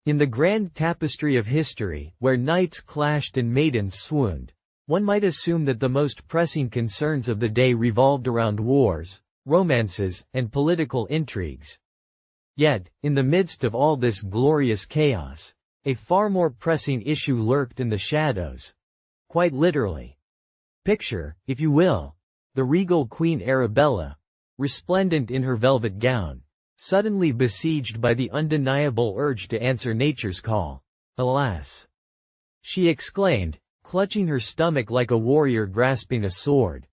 In the grand tapestry of history, where knights clashed and maidens swooned, one might assume that the most pressing concerns of the day revolved around wars, romances, and political intrigues. Yet, in the midst of all this glorious chaos, a far more pressing issue lurked in the shadows. Quite literally. Picture, if you will, the regal Queen Arabella, resplendent in her velvet gown, suddenly besieged by the undeniable urge to answer nature's call. Alas! She exclaimed, clutching her stomach like a warrior grasping a sword.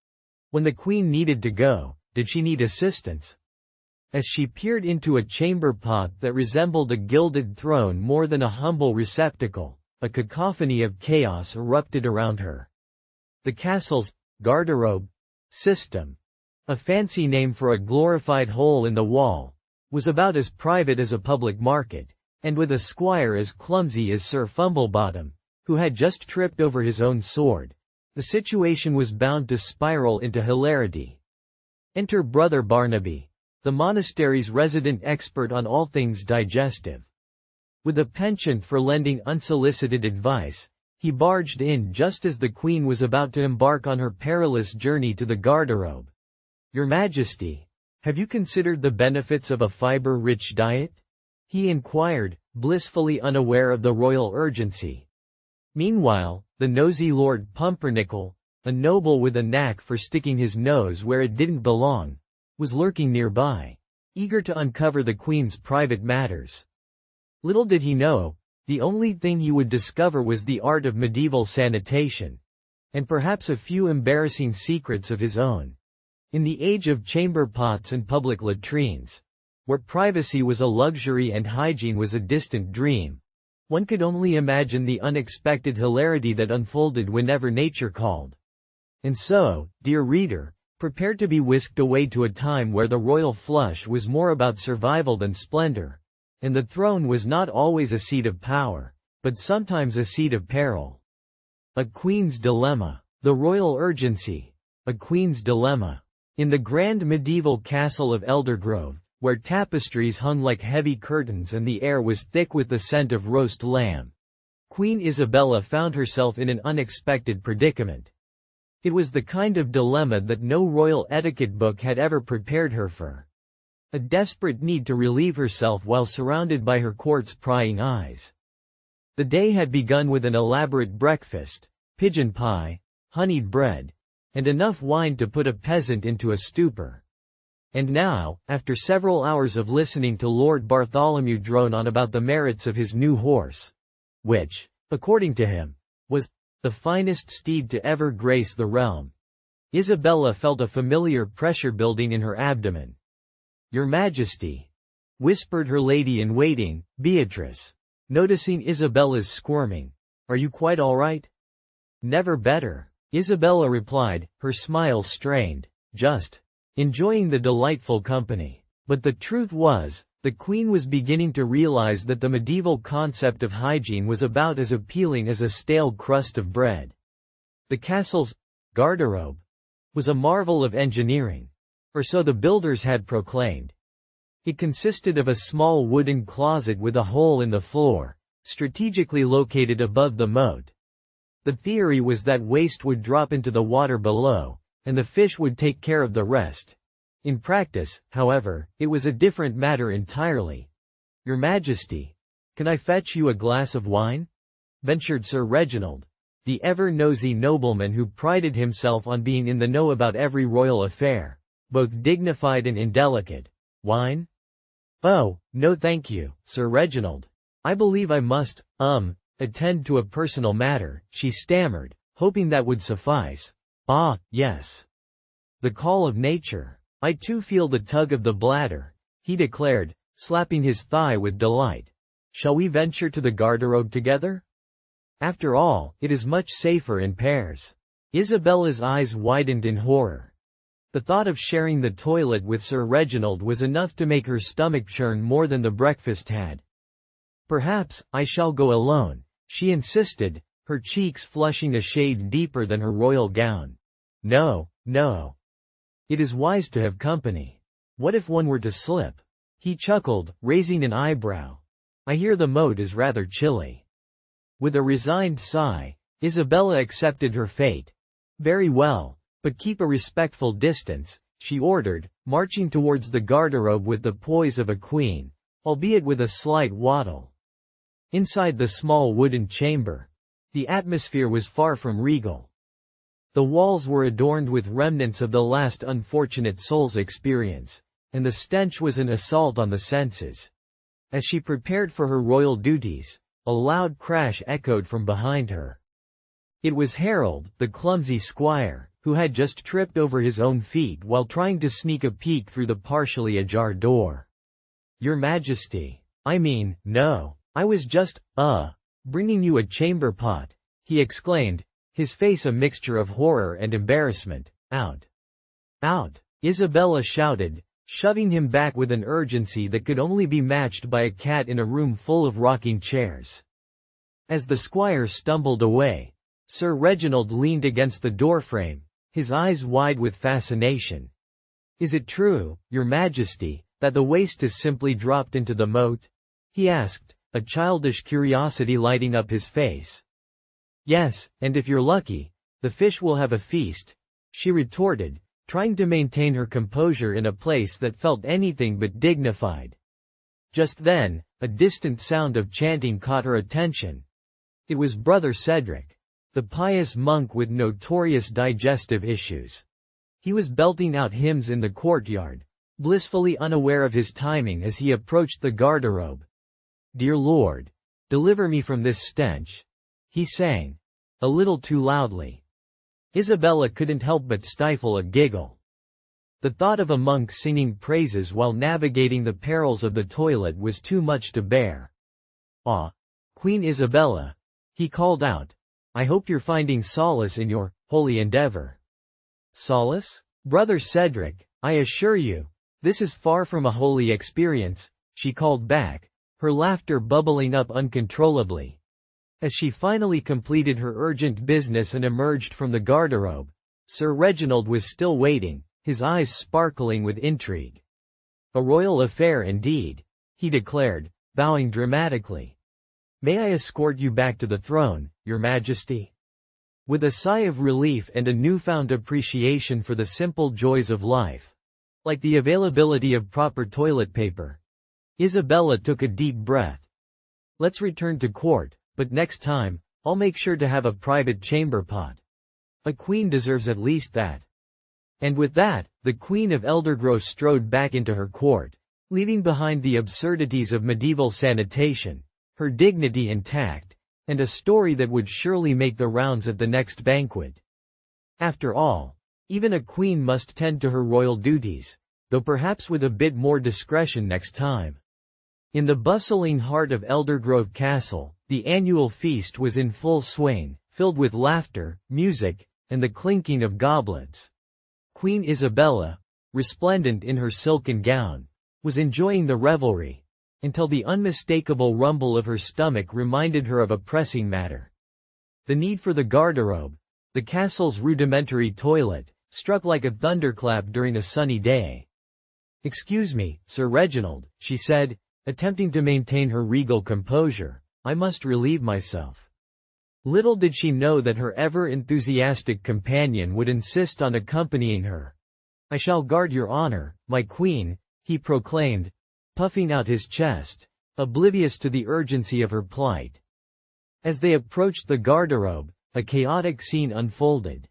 When the queen needed to go, did she need assistance? As she peered into a chamber pot that resembled a gilded throne more than a humble receptacle, a cacophony of chaos erupted around her. The castle's garderobe system, a fancy name for a glorified hole in the wall, was about as private as a public market, and with a squire as clumsy as Sir Fumblebottom, who had just tripped over his own sword, the situation was bound to spiral into hilarity. Enter Brother Barnaby, the monastery's resident expert on all things digestive. With a penchant for lending unsolicited advice, he barged in just as the queen was about to embark on her perilous journey to the garderobe. "Your Majesty, have you considered the benefits of a fiber-rich diet?" he inquired, blissfully unaware of the royal urgency. Meanwhile, the nosy Lord Pumpernickel, a noble with a knack for sticking his nose where it didn't belong, was lurking nearby, eager to uncover the queen's private matters. Little did he know, the only thing he would discover was the art of medieval sanitation, and perhaps a few embarrassing secrets of his own. In the age of chamber pots and public latrines, where privacy was a luxury and hygiene was a distant dream, one could only imagine the unexpected hilarity that unfolded whenever nature called. And so, dear reader, prepare to be whisked away to a time where the royal flush was more about survival than splendor, and the throne was not always a seat of power, but sometimes a seat of peril. A queen's dilemma. The royal urgency. A queen's dilemma. In the grand medieval castle of Eldergrove, where tapestries hung like heavy curtains and the air was thick with the scent of roast lamb, Queen Isabella found herself in an unexpected predicament. It was the kind of dilemma that no royal etiquette book had ever prepared her for. A desperate need to relieve herself while surrounded by her court's prying eyes. The day had begun with an elaborate breakfast, pigeon pie, honeyed bread, and enough wine to put a peasant into a stupor. And now, after several hours of listening to Lord Bartholomew drone on about the merits of his new horse, which, according to him, was the finest steed to ever grace the realm, Isabella felt a familiar pressure building in her abdomen. "Your Majesty," whispered her lady-in-waiting, Beatrice, noticing Isabella's squirming, "are you quite all right?" "Never better," Isabella replied, her smile strained, "just enjoying the delightful company." But the truth was, the queen was beginning to realize that the medieval concept of hygiene was about as appealing as a stale crust of bread. The castle's garderobe was a marvel of engineering, or so the builders had proclaimed. It consisted of a small wooden closet with a hole in the floor, strategically located above the moat. The theory was that waste would drop into the water below, and the fish would take care of the rest. In practice, however, it was a different matter entirely. "Your Majesty, can I fetch you a glass of wine?" ventured Sir Reginald, the ever-nosy nobleman who prided himself on being in the know about every royal affair, both dignified and indelicate. "Wine? Oh, no thank you, Sir Reginald. I believe I must, attend to a personal matter," she stammered, hoping that would suffice. "Ah, yes. The call of nature. I too feel the tug of the bladder," he declared, slapping his thigh with delight. "Shall we venture to the garderobe together? After all, it is much safer in pairs." Isabella's eyes widened in horror. The thought of sharing the toilet with Sir Reginald was enough to make her stomach churn more than the breakfast had. "Perhaps I shall go alone," she insisted, her cheeks flushing a shade deeper than her royal gown. "No, no. It is wise to have company. What if one were to slip?" He chuckled, raising an eyebrow. I hear the moat is rather chilly." With a resigned sigh, Isabella accepted her fate. "Very well, but keep a respectful distance," she ordered, marching towards the garderobe with the poise of a queen, albeit with a slight waddle. Inside the small wooden chamber, the atmosphere was far from regal. The walls were adorned with remnants of the last unfortunate soul's experience, and the stench was an assault on the senses. As she prepared for her royal duties, a loud crash echoed from behind her. It was Harold, the clumsy squire, who had just tripped over his own feet while trying to sneak a peek through the partially ajar door. "Your Majesty. No. I was just, bringing you a chamber pot," he exclaimed, his face a mixture of horror and embarrassment. "Out. Out," Isabella shouted, shoving him back with an urgency that could only be matched by a cat in a room full of rocking chairs. As the squire stumbled away, Sir Reginald leaned against the doorframe, his eyes wide with fascination. "Is it true, Your Majesty, that the waste is simply dropped into the moat?" he asked, a childish curiosity lighting up his face. "Yes, and if you're lucky, the fish will have a feast," she retorted, trying to maintain her composure in a place that felt anything but dignified. Just then, a distant sound of chanting caught her attention. It was Brother Cedric, the pious monk with notorious digestive issues. He was belting out hymns in the courtyard, blissfully unaware of his timing as he approached the garderobe. "Dear Lord, deliver me from this stench," he sang, a little too loudly. Isabella couldn't help but stifle a giggle. The thought of a monk singing praises while navigating the perils of the toilet was too much to bear. "Ah, Queen Isabella," he called out, "I hope you're finding solace in your holy endeavor." "Solace? Brother Cedric, I assure you, this is far from a holy experience," she called back, her laughter bubbling up uncontrollably. As she finally completed her urgent business and emerged from the garderobe, Sir Reginald was still waiting, his eyes sparkling with intrigue. "A royal affair indeed," he declared, bowing dramatically. "May I escort you back to the throne, Your Majesty?" With a sigh of relief and a newfound appreciation for the simple joys of life, like the availability of proper toilet paper, Isabella took a deep breath. "Let's return to court, but next time, I'll make sure to have a private chamber pot. A queen deserves at least that." And with that, the Queen of Eldergrove strode back into her court, leaving behind the absurdities of medieval sanitation, her dignity intact, and a story that would surely make the rounds at the next banquet. After all, even a queen must tend to her royal duties, though perhaps with a bit more discretion next time. In the bustling heart of Eldergrove Castle, the annual feast was in full swing, filled with laughter, music, and the clinking of goblets. Queen Isabella, resplendent in her silken gown, was enjoying the revelry, until the unmistakable rumble of her stomach reminded her of a pressing matter. The need for the garderobe, the castle's rudimentary toilet, struck like a thunderclap during a sunny day. "Excuse me, Sir Reginald," she said, attempting to maintain her regal composure, "I must relieve myself." Little did she know that her ever-enthusiastic companion would insist on accompanying her. "I shall guard your honor, my queen," he proclaimed, puffing out his chest, oblivious to the urgency of her plight. As they approached the garderobe, a chaotic scene unfolded.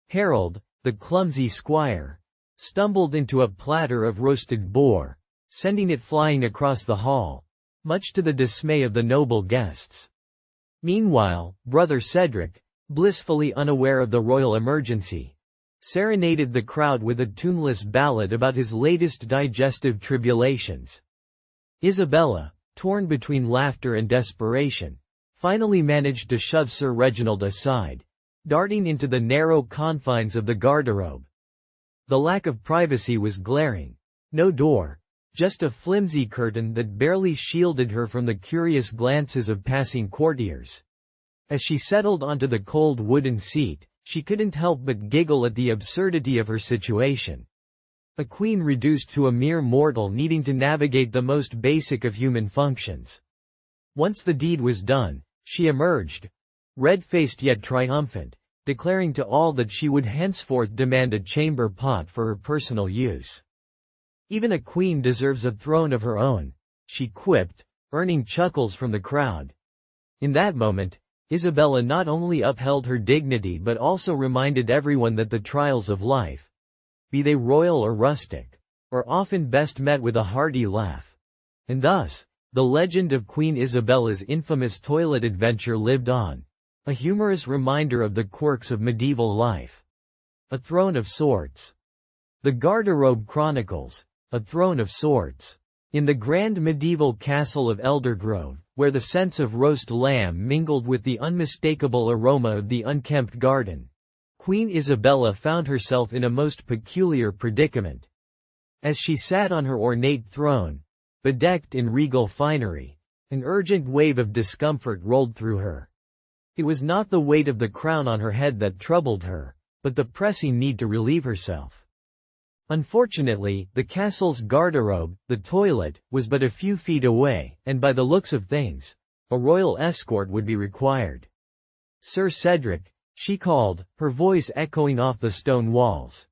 Harold, the clumsy squire, stumbled into a platter of roasted boar, sending it flying across the hall, much to the dismay of the noble guests. Meanwhile, Brother Cedric, blissfully unaware of the royal emergency, serenaded the crowd with a tuneless ballad about his latest digestive tribulations. Isabella, torn between laughter and desperation, finally managed to shove Sir Reginald aside, darting into the narrow confines of the garderobe. The lack of privacy was glaring. No door, just a flimsy curtain that barely shielded her from the curious glances of passing courtiers. As she settled onto the cold wooden seat, she couldn't help but giggle at the absurdity of her situation. A queen reduced to a mere mortal needing to navigate the most basic of human functions. Once the deed was done, she emerged, red-faced yet triumphant, declaring to all that she would henceforth demand a chamber pot for her personal use. "Even a queen deserves a throne of her own," she quipped, earning chuckles from the crowd. In that moment, Isabella not only upheld her dignity but also reminded everyone that the trials of life, be they royal or rustic, are often best met with a hearty laugh. And thus, the legend of Queen Isabella's infamous toilet adventure lived on, a humorous reminder of the quirks of medieval life. A throne of sorts. The Garderobe Chronicles, a throne of sorts. In the grand medieval castle of Eldergrove, where the scents of roast lamb mingled with the unmistakable aroma of the unkempt garden, Queen Isabella found herself in a most peculiar predicament. As she sat on her ornate throne, bedecked in regal finery, an urgent wave of discomfort rolled through her. It was not the weight of the crown on her head that troubled her, but the pressing need to relieve herself. Unfortunately, the castle's garderobe, the toilet, was but a few feet away, and by the looks of things, a royal escort would be required. "Sir Cedric," she called, her voice echoing off the stone walls.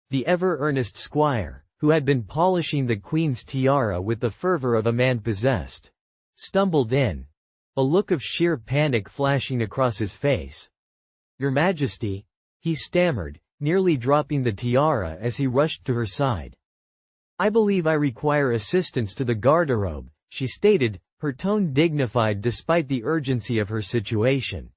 The ever-earnest Squire, who had been polishing the Queen's tiara with the fervor of a man possessed, stumbled in, a look of sheer panic flashing across his face. "Your Majesty," he stammered, nearly dropping the tiara as he rushed to her side. "I believe I require assistance to the garderobe," she stated, her tone dignified despite the urgency of her situation.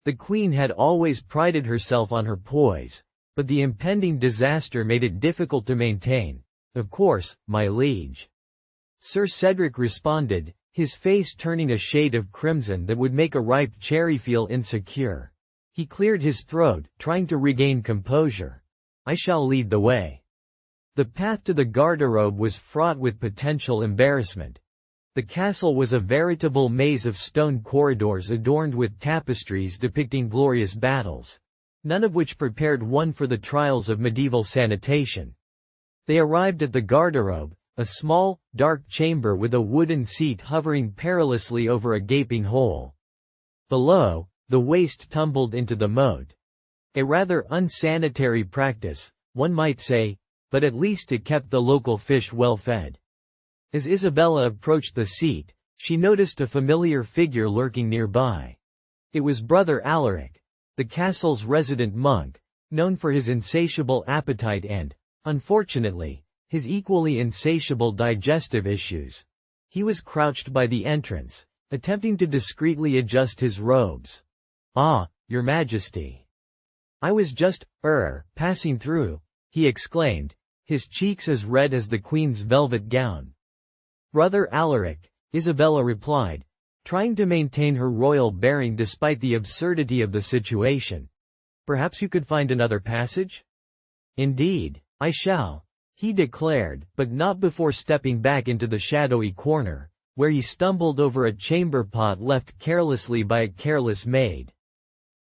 The Queen had always prided herself on her poise, but the impending disaster made it difficult to maintain. "Of course, my liege," Sir Cedric responded, his face turning a shade of crimson that would make a ripe cherry feel insecure. He cleared his throat, trying to regain composure. "I shall lead the way." The path to the garderobe was fraught with potential embarrassment. The castle was a veritable maze of stone corridors adorned with tapestries depicting glorious battles, none of which prepared one for the trials of medieval sanitation. They arrived at the garderobe, a small, dark chamber with a wooden seat hovering perilously over a gaping hole. Below, the waste tumbled into the moat. A rather unsanitary practice, one might say, but at least it kept the local fish well fed. As Isabella approached the seat, she noticed a familiar figure lurking nearby. It was Brother Alaric, the castle's resident monk, known for his insatiable appetite and, unfortunately, his equally insatiable digestive issues. He was crouched by the entrance, attempting to discreetly adjust his robes. "Ah, Your Majesty. I was just, passing through," he exclaimed, his cheeks as red as the Queen's velvet gown. "Brother Alaric," Isabella replied, trying to maintain her royal bearing despite the absurdity of the situation. "Perhaps you could find another passage?" "Indeed, I shall," he declared, but not before stepping back into the shadowy corner, where he stumbled over a chamber pot left carelessly by a careless maid.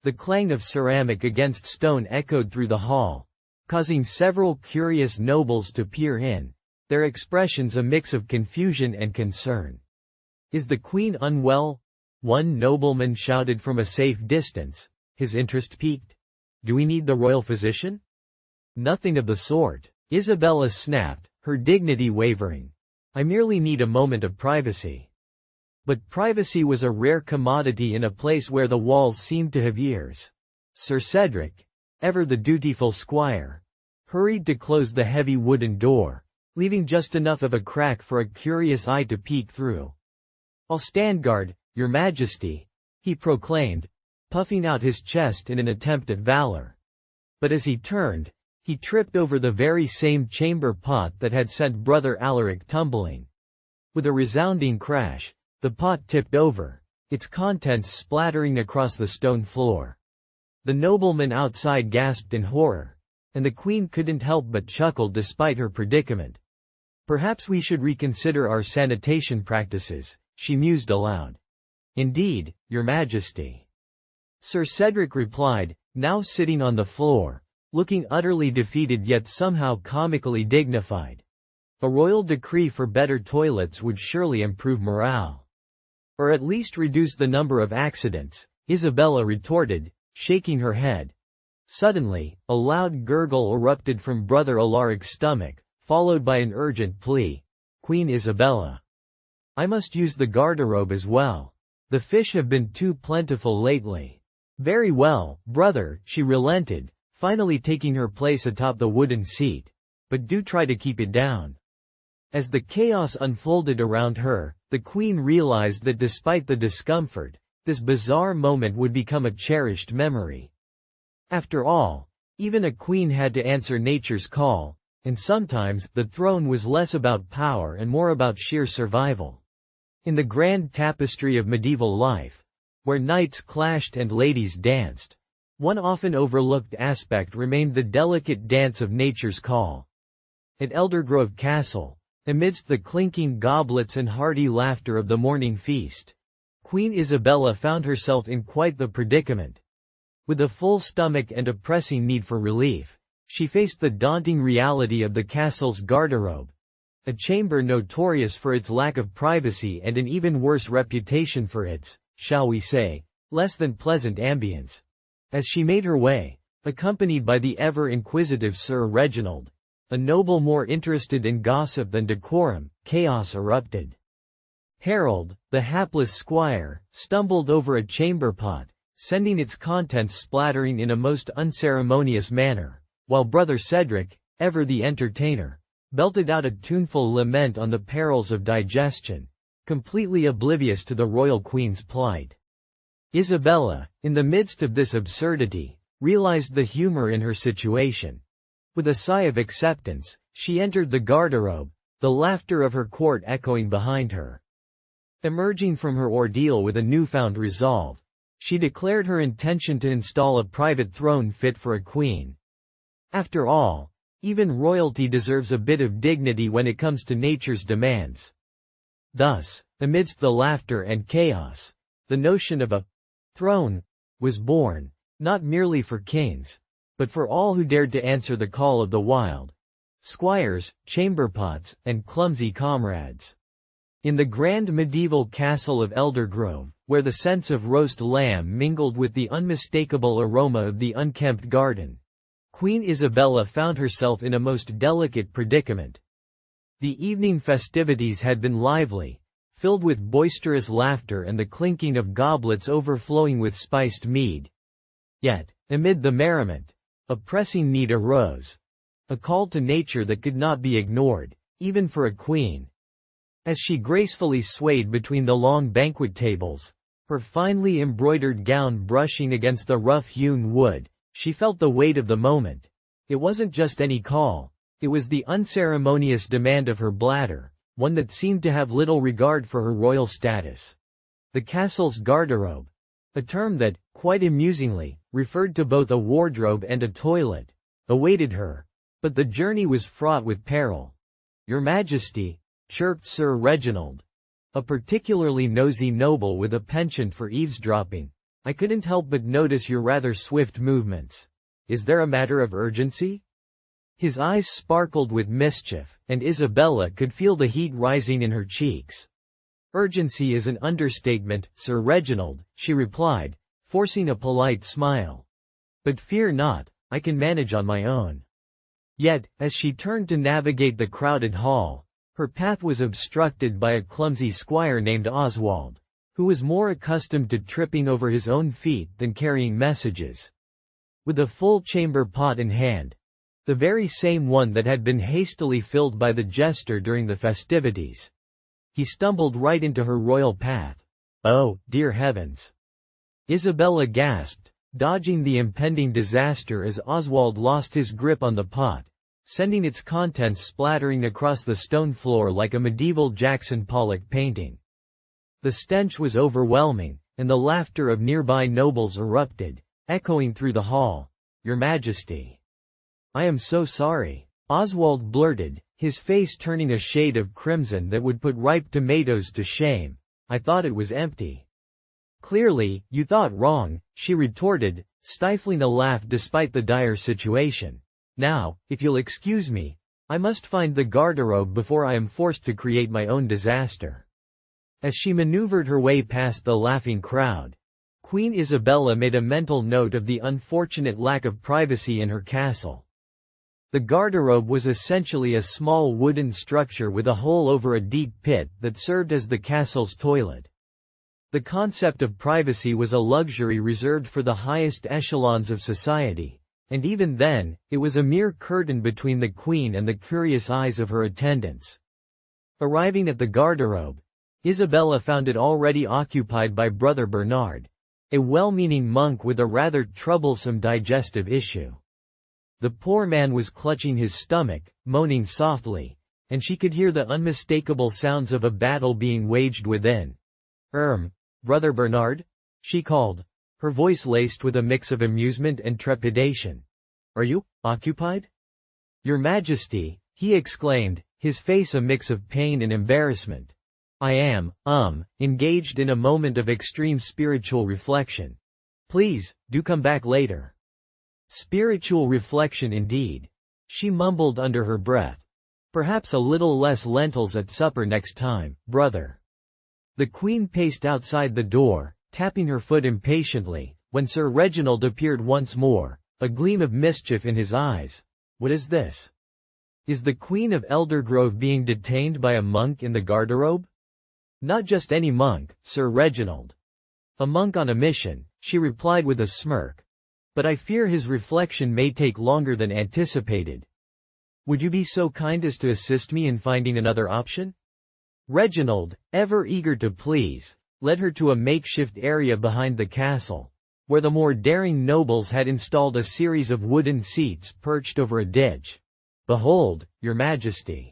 The clang of ceramic against stone echoed through the hall, causing several curious nobles to peer in, their expressions a mix of confusion and concern. "Is the Queen unwell?" one nobleman shouted from a safe distance, his interest piqued. "Do we need the royal physician?" "Nothing of the sort," Isabella snapped, her dignity wavering. "I merely need a moment of privacy." But privacy was a rare commodity in a place where the walls seemed to have ears. Sir Cedric, ever the dutiful squire, hurried to close the heavy wooden door, leaving just enough of a crack for a curious eye to peek through. "I'll stand guard, Your Majesty," he proclaimed, puffing out his chest in an attempt at valor. But as he turned, he tripped over the very same chamber pot that had sent Brother Alaric tumbling. With a resounding crash, the pot tipped over, its contents splattering across the stone floor. The nobleman outside gasped in horror, and the Queen couldn't help but chuckle despite her predicament. "Perhaps we should reconsider our sanitation practices," she mused aloud. "Indeed, Your Majesty," Sir Cedric replied, now sitting on the floor, looking utterly defeated yet somehow comically dignified. "A royal decree for better toilets would surely improve morale." Or at least reduce the number of accidents, Isabella retorted, shaking her head. Suddenly, a loud gurgle erupted from Brother Alaric's stomach, followed by an urgent plea. Queen Isabella, I must use the garderobe as well. The fish have been too plentiful lately. Very well, brother, she relented, finally taking her place atop the wooden seat. But do try to keep it down. As the chaos unfolded around her, the queen realized that despite the discomfort, this bizarre moment would become a cherished memory. After all, even a queen had to answer nature's call, and sometimes the throne was less about power and more about sheer survival. In the grand tapestry of medieval life, where knights clashed and ladies danced, one often overlooked aspect remained the delicate dance of nature's call. At Eldergrove Castle, amidst the clinking goblets and hearty laughter of the morning feast, Queen Isabella found herself in quite the predicament. With a full stomach and a pressing need for relief, she faced the daunting reality of the castle's garderobe, a chamber notorious for its lack of privacy and an even worse reputation for its, shall we say, less than pleasant ambience. As she made her way, accompanied by the ever-inquisitive Sir Reginald, a noble more interested in gossip than decorum, chaos erupted. Harold, the hapless squire, stumbled over a chamber pot, sending its contents splattering in a most unceremonious manner, while Brother Cedric, ever the entertainer, belted out a tuneful lament on the perils of digestion, completely oblivious to the royal queen's plight. Isabella, in the midst of this absurdity, realized the humor in her situation. With a sigh of acceptance, she entered the garderobe, the laughter of her court echoing behind her. Emerging from her ordeal with a newfound resolve, she declared her intention to install a private throne fit for a queen. After all, even royalty deserves a bit of dignity when it comes to nature's demands. Thus, amidst the laughter and chaos, the notion of a throne was born, not merely for kings, but for all who dared to answer the call of the wild. Squires, chamberpots, and clumsy comrades. In the grand medieval castle of Eldergrove, where the scents of roast lamb mingled with the unmistakable aroma of the unkempt garden, Queen Isabella found herself in a most delicate predicament. The evening festivities had been lively, filled with boisterous laughter and the clinking of goblets overflowing with spiced mead. Yet, amid the merriment, a pressing need arose. A call to nature that could not be ignored, even for a queen. As she gracefully swayed between the long banquet tables, her finely embroidered gown brushing against the rough-hewn wood, she felt the weight of the moment. It wasn't just any call, it was the unceremonious demand of her bladder, one that seemed to have little regard for her royal status. The castle's garderobe, a term that, quite amusingly, referred to both a wardrobe and a toilet, awaited her. But the journey was fraught with peril. "Your Majesty," chirped Sir Reginald, a particularly nosy noble with a penchant for eavesdropping, "I couldn't help but notice your rather swift movements. Is there a matter of urgency?" His eyes sparkled with mischief, and Isabella could feel the heat rising in her cheeks. "Urgency is an understatement, Sir Reginald," she replied, forcing a polite smile. "But fear not, I can manage on my own." Yet, as she turned to navigate the crowded hall, her path was obstructed by a clumsy squire named Oswald, who was more accustomed to tripping over his own feet than carrying messages. With a full chamber pot in hand, the very same one that had been hastily filled by the jester during the festivities, he stumbled right into her royal path. "Oh, dear heavens!" Isabella gasped, dodging the impending disaster as Oswald lost his grip on the pot, sending its contents splattering across the stone floor like a medieval Jackson Pollock painting. The stench was overwhelming, and the laughter of nearby nobles erupted, echoing through the hall. "Your Majesty, I am so sorry," Oswald blurted, his face turning a shade of crimson that would put ripe tomatoes to shame. "I thought it was empty." "Clearly, you thought wrong," she retorted, stifling a laugh despite the dire situation. "Now, if you'll excuse me, I must find the garderobe before I am forced to create my own disaster." As she maneuvered her way past the laughing crowd, Queen Isabella made a mental note of the unfortunate lack of privacy in her castle. The garderobe was essentially a small wooden structure with a hole over a deep pit that served as the castle's toilet. The concept of privacy was a luxury reserved for the highest echelons of society, and even then, it was a mere curtain between the queen and the curious eyes of her attendants. Arriving at the garderobe, Isabella found it already occupied by Brother Bernard, a well-meaning monk with a rather troublesome digestive issue. The poor man was clutching his stomach, moaning softly, and she could hear the unmistakable sounds of a battle being waged within. Brother Bernard?" she called, her voice laced with a mix of amusement and trepidation. "Are you occupied?" "Your Majesty," he exclaimed, his face a mix of pain and embarrassment. "I am, engaged in a moment of extreme spiritual reflection. Please, do come back later." Spiritual reflection indeed. She mumbled under her breath. "Perhaps a little less lentils at supper next time, brother." The queen paced outside the door, tapping her foot impatiently, when Sir Reginald appeared once more, a gleam of mischief in his eyes. "What is this? Is the Queen of Eldergrove being detained by a monk in the garderobe?" "Not just any monk, Sir Reginald. A monk on a mission," she replied with a smirk. "But I fear his reflection may take longer than anticipated. Would you be so kind as to assist me in finding another option?" Reginald, ever eager to please, led her to a makeshift area behind the castle, where the more daring nobles had installed a series of wooden seats perched over a ditch. "Behold, Your Majesty.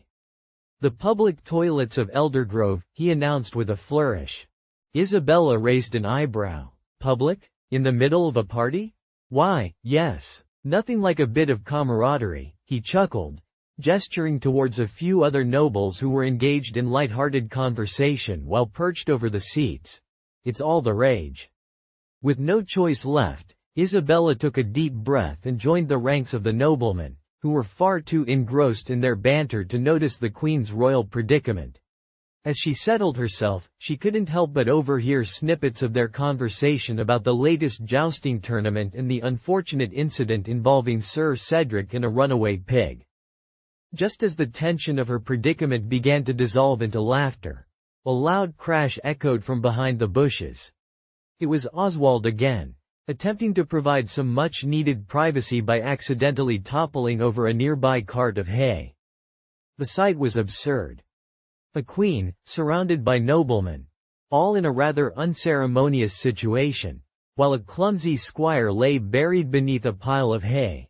The public toilets of Eldergrove," he announced with a flourish. Isabella raised an eyebrow. "Public? In the middle of a party? Why, yes. Nothing like a bit of camaraderie," he chuckled, gesturing towards a few other nobles who were engaged in light-hearted conversation while perched over the seats. "It's all the rage." With no choice left, Isabella took a deep breath and joined the ranks of the noblemen, who were far too engrossed in their banter to notice the queen's royal predicament. As she settled herself, she couldn't help but overhear snippets of their conversation about the latest jousting tournament and the unfortunate incident involving Sir Cedric and a runaway pig. Just as the tension of her predicament began to dissolve into laughter, a loud crash echoed from behind the bushes. It was Oswald again, attempting to provide some much-needed privacy by accidentally toppling over a nearby cart of hay. The sight was absurd. A queen, surrounded by noblemen, all in a rather unceremonious situation, while a clumsy squire lay buried beneath a pile of hay.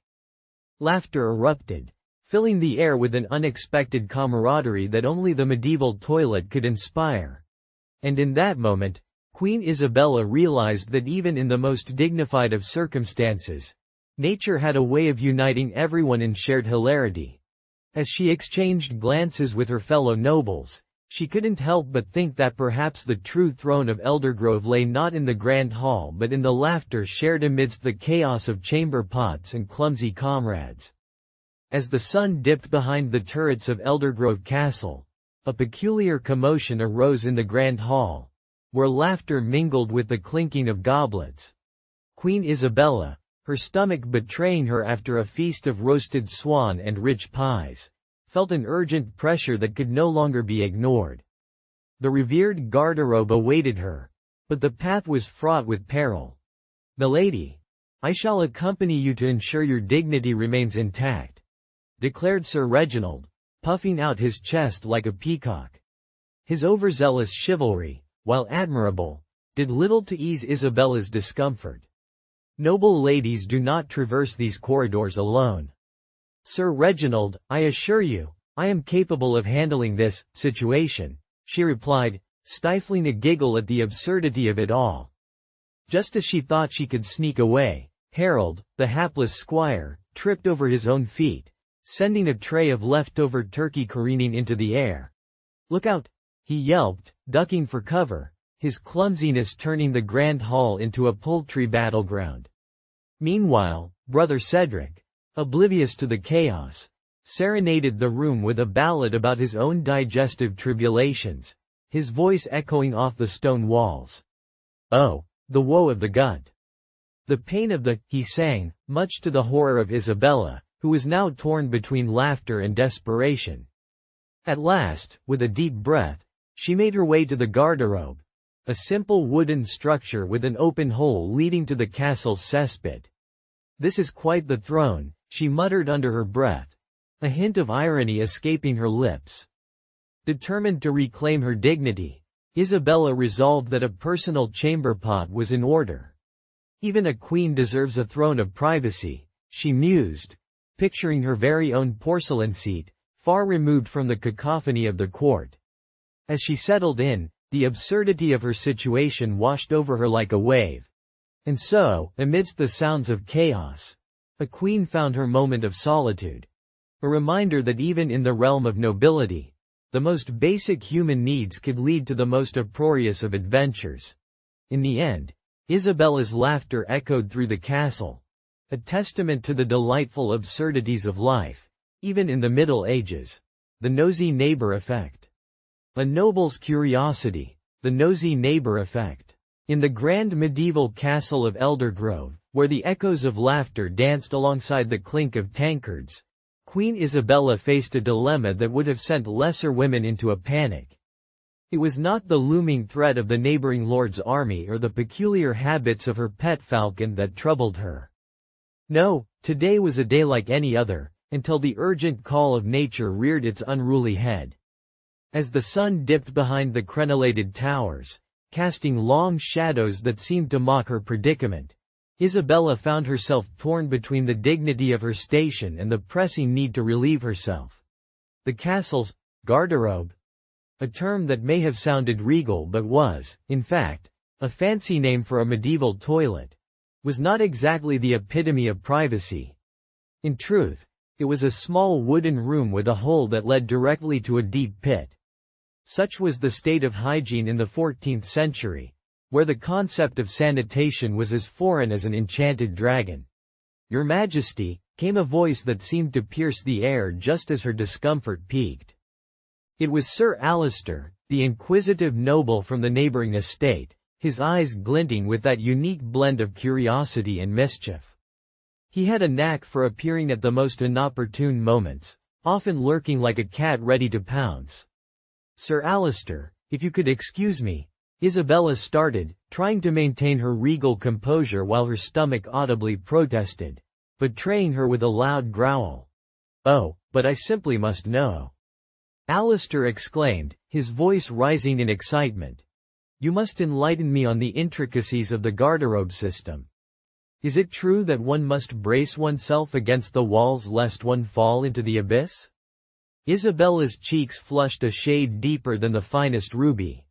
Laughter erupted, filling the air with an unexpected camaraderie that only the medieval toilet could inspire. And in that moment, Queen Isabella realized that even in the most dignified of circumstances, nature had a way of uniting everyone in shared hilarity. As she exchanged glances with her fellow nobles, she couldn't help but think that perhaps the true throne of Eldergrove lay not in the grand hall but in the laughter shared amidst the chaos of chamber pots and clumsy comrades. As the sun dipped behind the turrets of Eldergrove Castle, a peculiar commotion arose in the grand hall, where laughter mingled with the clinking of goblets. Queen Isabella, her stomach betraying her after a feast of roasted swan and rich pies, felt an urgent pressure that could no longer be ignored. The revered garderobe awaited her, but the path was fraught with peril. "Milady, I shall accompany you to ensure your dignity remains intact," declared Sir Reginald, puffing out his chest like a peacock. His overzealous chivalry, while admirable, did little to ease Isabella's discomfort. "Noble ladies do not traverse these corridors alone. Sir Reginald, I assure you, I am capable of handling this situation," she replied, stifling a giggle at the absurdity of it all. Just as she thought she could sneak away, Harold, the hapless squire, tripped over his own feet, sending a tray of leftover turkey careening into the air. "Look out!" he yelped, ducking for cover, his clumsiness turning the grand hall into a poultry battleground. Meanwhile, Brother Cedric, oblivious to the chaos, serenaded the room with a ballad about his own digestive tribulations, his voice echoing off the stone walls. "Oh, the woe of the gut. The pain of the," he sang, much to the horror of Isabella, who was now torn between laughter and desperation. At last, with a deep breath, she made her way to the garderobe, a simple wooden structure with an open hole leading to the castle's cesspit. "This is quite the throne," she muttered under her breath, a hint of irony escaping her lips. Determined to reclaim her dignity, Isabella resolved that a personal chamber pot was in order. "Even a queen deserves a throne of privacy," she mused, picturing her very own porcelain seat, far removed from the cacophony of the court. As she settled in, the absurdity of her situation washed over her like a wave. And so, amidst the sounds of chaos, a queen found her moment of solitude. A reminder that even in the realm of nobility, the most basic human needs could lead to the most uproarious of adventures. In the end, Isabella's laughter echoed through the castle, a testament to the delightful absurdities of life, even in the Middle Ages. The nosy neighbor effect. A noble's curiosity, the nosy neighbor effect. In the grand medieval castle of Eldergrove, where the echoes of laughter danced alongside the clink of tankards, Queen Isabella faced a dilemma that would have sent lesser women into a panic. It was not the looming threat of the neighboring lord's army or the peculiar habits of her pet falcon that troubled her. No, today was a day like any other, until the urgent call of nature reared its unruly head. As the sun dipped behind the crenellated towers, casting long shadows that seemed to mock her predicament, Isabella found herself torn between the dignity of her station and the pressing need to relieve herself. The castle's garderobe, a term that may have sounded regal but was, in fact, a fancy name for a medieval toilet, was not exactly the epitome of privacy. In truth, it was a small wooden room with a hole that led directly to a deep pit. Such was the state of hygiene in the 14th century, where the concept of sanitation was as foreign as an enchanted dragon. "Your Majesty," came a voice that seemed to pierce the air just as her discomfort peaked. It was Sir Alistair, the inquisitive noble from the neighboring estate, his eyes glinting with that unique blend of curiosity and mischief. He had a knack for appearing at the most inopportune moments, often lurking like a cat ready to pounce. "Sir Alistair, if you could excuse me," Isabella started, trying to maintain her regal composure while her stomach audibly protested, betraying her with a loud growl. "Oh, but I simply must know," Alistair exclaimed, his voice rising in excitement. "You must enlighten me on the intricacies of the garderobe system. Is it true that one must brace oneself against the walls lest one fall into the abyss?" Isabella's cheeks flushed a shade deeper than the finest ruby.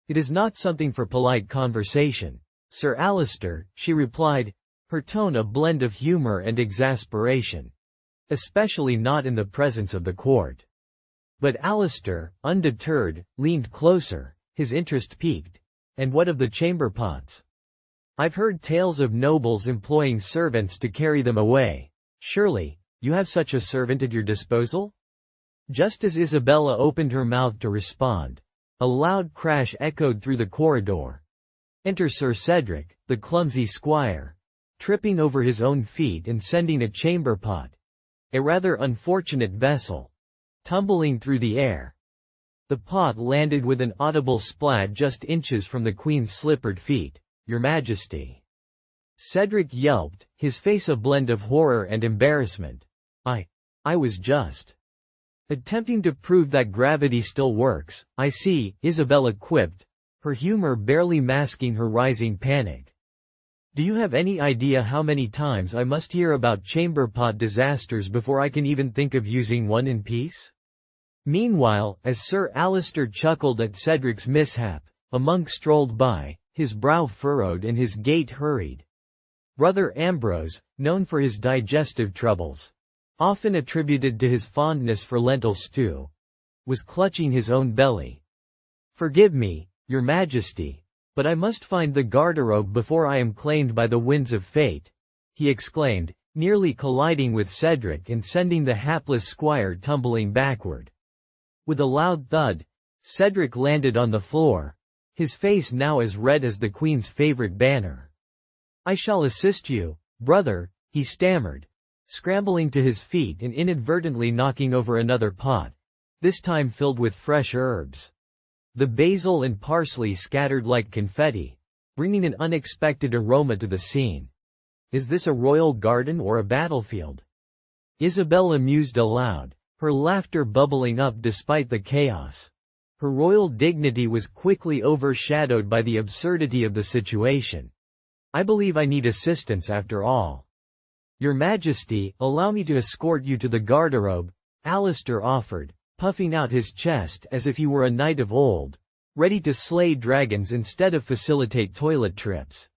"It is not something for polite conversation, Sir Alistair," she replied, her tone a blend of humor and exasperation. "Especially not in the presence of the court." But Alistair, undeterred, leaned closer, his interest piqued. "And what of the chamber pots? I've heard tales of nobles employing servants to carry them away. Surely, you have such a servant at your disposal?" Just as Isabella opened her mouth to respond, a loud crash echoed through the corridor. Enter Sir Cedric, the clumsy squire, tripping over his own feet and sending a chamber pot, a rather unfortunate vessel, tumbling through the air. The pot landed with an audible splat just inches from the queen's slippered feet. "Your Majesty." Cedric yelped, his face a blend of horror and embarrassment. I was just attempting to prove that gravity still works, I see," Isabella quipped, her humor barely masking her rising panic. "Do you have any idea how many times I must hear about chamber pot disasters before I can even think of using one in peace?" Meanwhile, as Sir Alistair chuckled at Cedric's mishap, a monk strolled by, his brow furrowed and his gait hurried. Brother Ambrose, known for his digestive troubles, often attributed to his fondness for lentil stew, was clutching his own belly. "Forgive me, Your Majesty, but I must find the garderobe before I am claimed by the winds of fate," he exclaimed, nearly colliding with Cedric and sending the hapless squire tumbling backward. With a loud thud, Cedric landed on the floor, his face now as red as the Queen's favorite banner. "I shall assist you, brother," he stammered, scrambling to his feet and inadvertently knocking over another pot, this time filled with fresh herbs. The basil and parsley scattered like confetti, bringing an unexpected aroma to the scene. "Is this a royal garden or a battlefield?" Isabella mused aloud, her laughter bubbling up despite the chaos. Her royal dignity was quickly overshadowed by the absurdity of the situation. "I believe I need assistance after all." "Your Majesty, allow me to escort you to the garderobe," Alistair offered, puffing out his chest as if he were a knight of old, ready to slay dragons instead of facilitate toilet trips.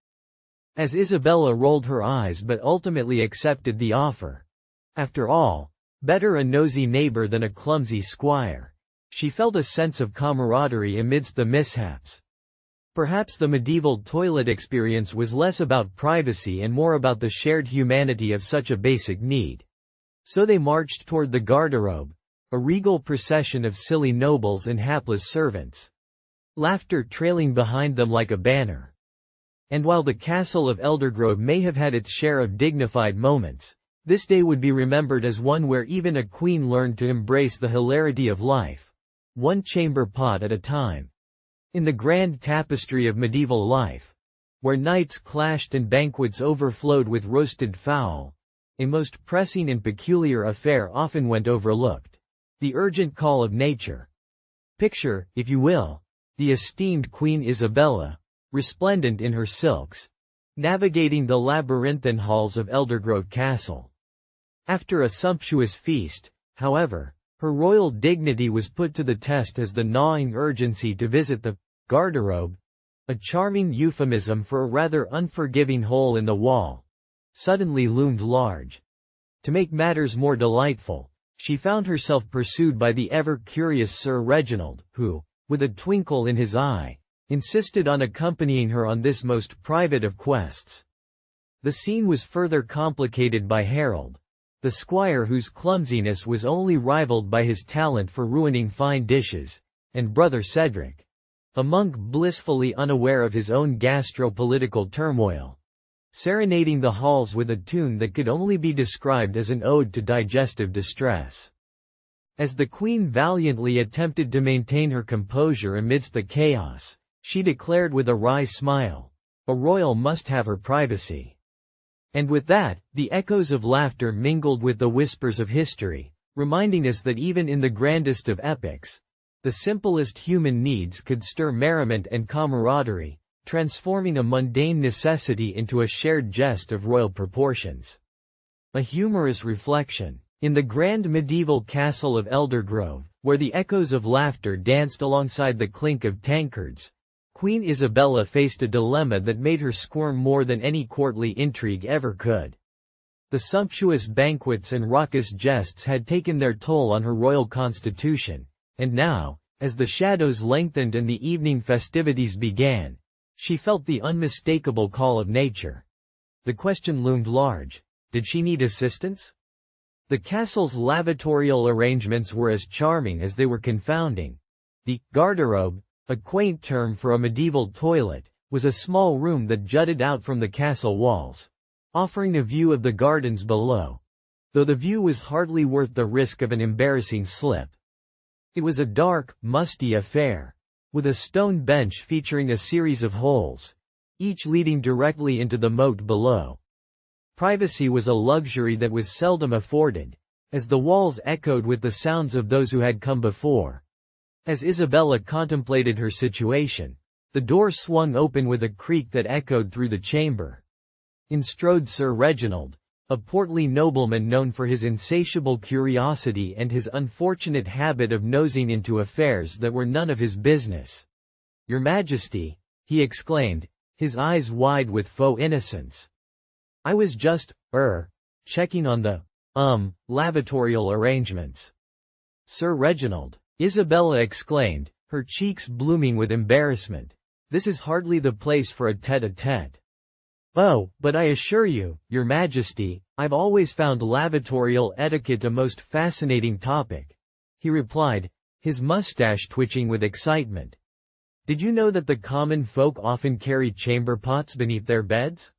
As Isabella rolled her eyes but ultimately accepted the offer. After all, better a nosy neighbor than a clumsy squire. She felt a sense of camaraderie amidst the mishaps. Perhaps the medieval toilet experience was less about privacy and more about the shared humanity of such a basic need. So they marched toward the garderobe, a regal procession of silly nobles and hapless servants, laughter trailing behind them like a banner. And while the castle of Eldergrove may have had its share of dignified moments, this day would be remembered as one where even a queen learned to embrace the hilarity of life, one chamber pot at a time. In the grand tapestry of medieval life, where knights clashed and banquets overflowed with roasted fowl, a most pressing and peculiar affair often went overlooked: the urgent call of nature. Picture, if you will, the esteemed Queen Isabella, resplendent in her silks, navigating the labyrinthine halls of Eldergrove Castle. After a sumptuous feast, however, her royal dignity was put to the test as the gnawing urgency to visit the garderobe, a charming euphemism for a rather unforgiving hole in the wall, suddenly loomed large. To make matters more delightful, she found herself pursued by the ever-curious Sir Reginald, who, with a twinkle in his eye, insisted on accompanying her on this most private of quests. The scene was further complicated by Harold, the squire whose clumsiness was only rivaled by his talent for ruining fine dishes, and brother Cedric, a monk blissfully unaware of his own gastro-political turmoil, serenading the halls with a tune that could only be described as an ode to digestive distress. As the queen valiantly attempted to maintain her composure amidst the chaos, she declared with a wry smile, "A royal must have her privacy." And with that, the echoes of laughter mingled with the whispers of history, reminding us that even in the grandest of epics, the simplest human needs could stir merriment and camaraderie, transforming a mundane necessity into a shared jest of royal proportions. A humorous reflection. In the grand medieval castle of Eldergrove, where the echoes of laughter danced alongside the clink of tankards, Queen Isabella faced a dilemma that made her squirm more than any courtly intrigue ever could. The sumptuous banquets and raucous jests had taken their toll on her royal constitution, and now, as the shadows lengthened and the evening festivities began, she felt the unmistakable call of nature. The question loomed large: did she need assistance? The castle's lavatorial arrangements were as charming as they were confounding. The garderobe, a quaint term for a medieval toilet, was a small room that jutted out from the castle walls, offering a view of the gardens below, though the view was hardly worth the risk of an embarrassing slip. It was a dark, musty affair, with a stone bench featuring a series of holes, each leading directly into the moat below. Privacy was a luxury that was seldom afforded, as the walls echoed with the sounds of those who had come before. As Isabella contemplated her situation, the door swung open with a creak that echoed through the chamber. In strode Sir Reginald, a portly nobleman known for his insatiable curiosity and his unfortunate habit of nosing into affairs that were none of his business. "Your Majesty," he exclaimed, his eyes wide with faux innocence. "I was just, checking on the, lavatorial arrangements." "Sir Reginald," Isabella exclaimed, her cheeks blooming with embarrassment, "this is hardly the place for a tête-à-tête." "Oh, but I assure you, Your Majesty, I've always found lavatorial etiquette a most fascinating topic," he replied, his mustache twitching with excitement. "Did you know that the common folk often carry chamber pots beneath their beds?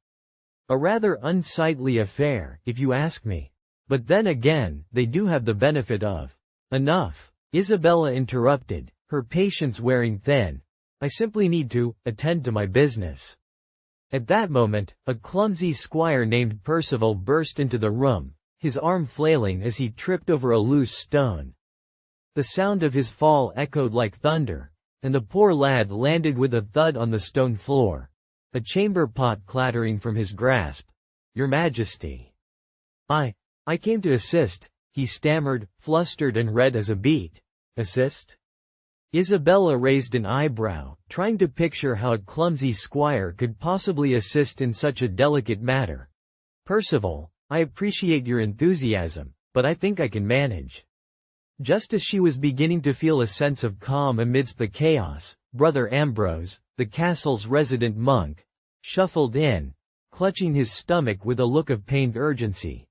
A rather unsightly affair, if you ask me. But then again, they do have the benefit of—" "Enough," Isabella interrupted, her patience wearing thin. "I simply need to attend to my business." At that moment, a clumsy squire named Percival burst into the room, his arm flailing as he tripped over a loose stone. The sound of his fall echoed like thunder, and the poor lad landed with a thud on the stone floor, a chamber pot clattering from his grasp. "Your Majesty." I came to assist," he stammered, flustered and red as a beet. "Assist?" Isabella raised an eyebrow, trying to picture how a clumsy squire could possibly assist in such a delicate matter. "Percival, I appreciate your enthusiasm, but I think I can manage." Just as she was beginning to feel a sense of calm amidst the chaos, Brother Ambrose, the castle's resident monk, shuffled in, clutching his stomach with a look of pained urgency.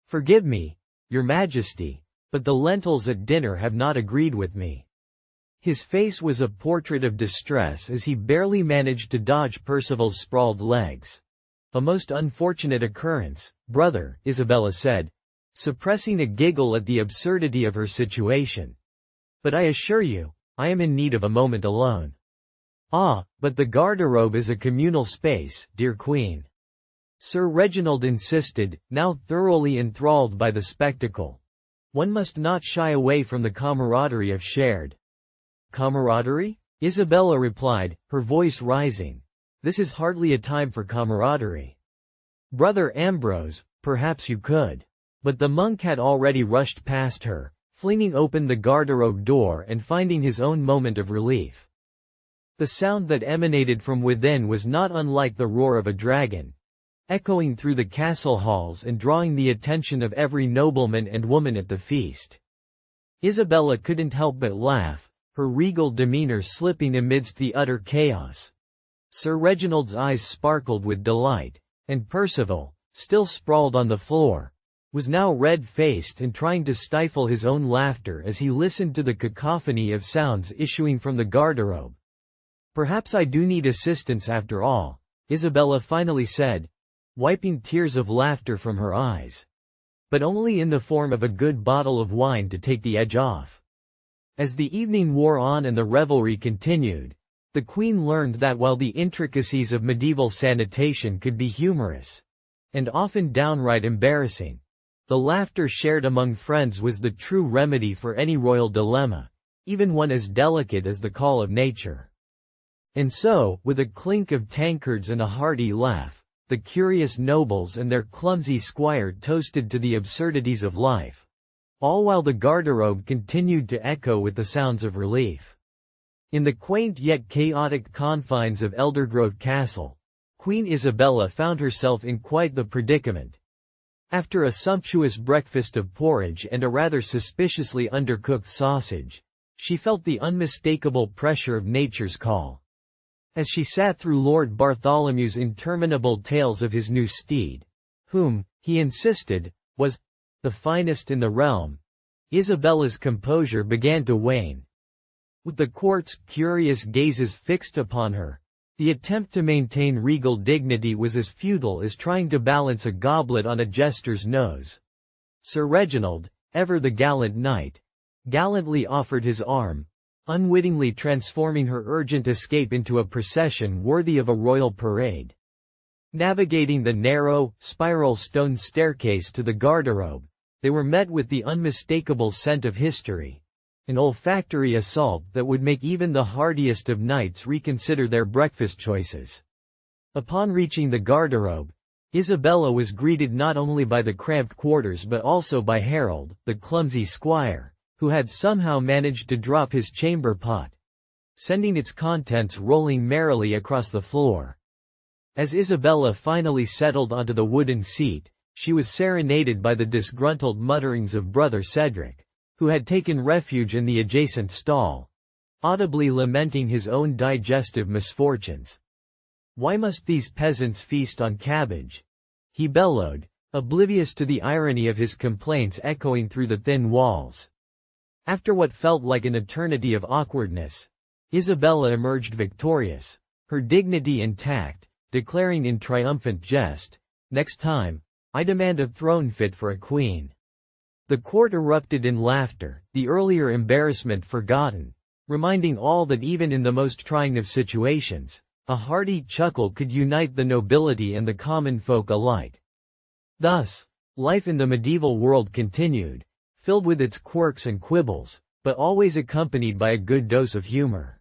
"Forgive me, Your Majesty, but the lentils at dinner have not agreed with me." His face was a portrait of distress as he barely managed to dodge Percival's sprawled legs. "A most unfortunate occurrence, brother," Isabella said, suppressing a giggle at the absurdity of her situation. "But I assure you, I am in need of a moment alone." "Ah, but the garderobe is a communal space, dear Queen," Sir Reginald insisted, now thoroughly enthralled by the spectacle. "One must not shy away from the camaraderie of shared—" "Camaraderie?" Isabella replied, her voice rising. "This is hardly a time for camaraderie. Brother Ambrose, perhaps you could." But the monk had already rushed past her, flinging open the garderobe door and finding his own moment of relief. The sound that emanated from within was not unlike the roar of a dragon, echoing through the castle halls and drawing the attention of every nobleman and woman at the feast. Isabella couldn't help but laugh, her regal demeanor slipping amidst the utter chaos. Sir Reginald's eyes sparkled with delight, and Percival, still sprawled on the floor, was now red-faced and trying to stifle his own laughter as he listened to the cacophony of sounds issuing from the garderobe. "Perhaps I do need assistance after all," Isabella finally said, wiping tears of laughter from her eyes. "But only in the form of a good bottle of wine to take the edge off." As the evening wore on and the revelry continued, the Queen learned that while the intricacies of medieval sanitation could be humorous, and often downright embarrassing, the laughter shared among friends was the true remedy for any royal dilemma, even one as delicate as the call of nature. And so, with a clink of tankards and a hearty laugh, the curious nobles and their clumsy squire toasted to the absurdities of life, all while the garderobe continued to echo with the sounds of relief. In the quaint yet chaotic confines of Eldergrove Castle, Queen Isabella found herself in quite the predicament. After a sumptuous breakfast of porridge and a rather suspiciously undercooked sausage, she felt the unmistakable pressure of nature's call. As she sat through Lord Bartholomew's interminable tales of his new steed, whom, he insisted, was the finest in the realm, Isabella's composure began to wane. With the court's curious gazes fixed upon her, the attempt to maintain regal dignity was as futile as trying to balance a goblet on a jester's nose. Sir Reginald, ever the gallant knight, gallantly offered his arm, unwittingly transforming her urgent escape into a procession worthy of a royal parade. Navigating the narrow, spiral stone staircase to the garderobe, they were met with the unmistakable scent of history, an olfactory assault that would make even the hardiest of knights reconsider their breakfast choices. Upon reaching the garderobe, Isabella was greeted not only by the cramped quarters but also by Harold, the clumsy squire, who had somehow managed to drop his chamber pot, sending its contents rolling merrily across the floor. As Isabella finally settled onto the wooden seat, she was serenaded by the disgruntled mutterings of Brother Cedric, who had taken refuge in the adjacent stall, audibly lamenting his own digestive misfortunes. "Why must these peasants feast on cabbage?" he bellowed, oblivious to the irony of his complaints echoing through the thin walls. After what felt like an eternity of awkwardness, Isabella emerged victorious, her dignity intact, declaring in triumphant jest, "Next time, I demand a throne fit for a queen." The court erupted in laughter, the earlier embarrassment forgotten, reminding all that even in the most trying of situations, a hearty chuckle could unite the nobility and the common folk alike. Thus, life in the medieval world continued, filled with its quirks and quibbles, but always accompanied by a good dose of humor.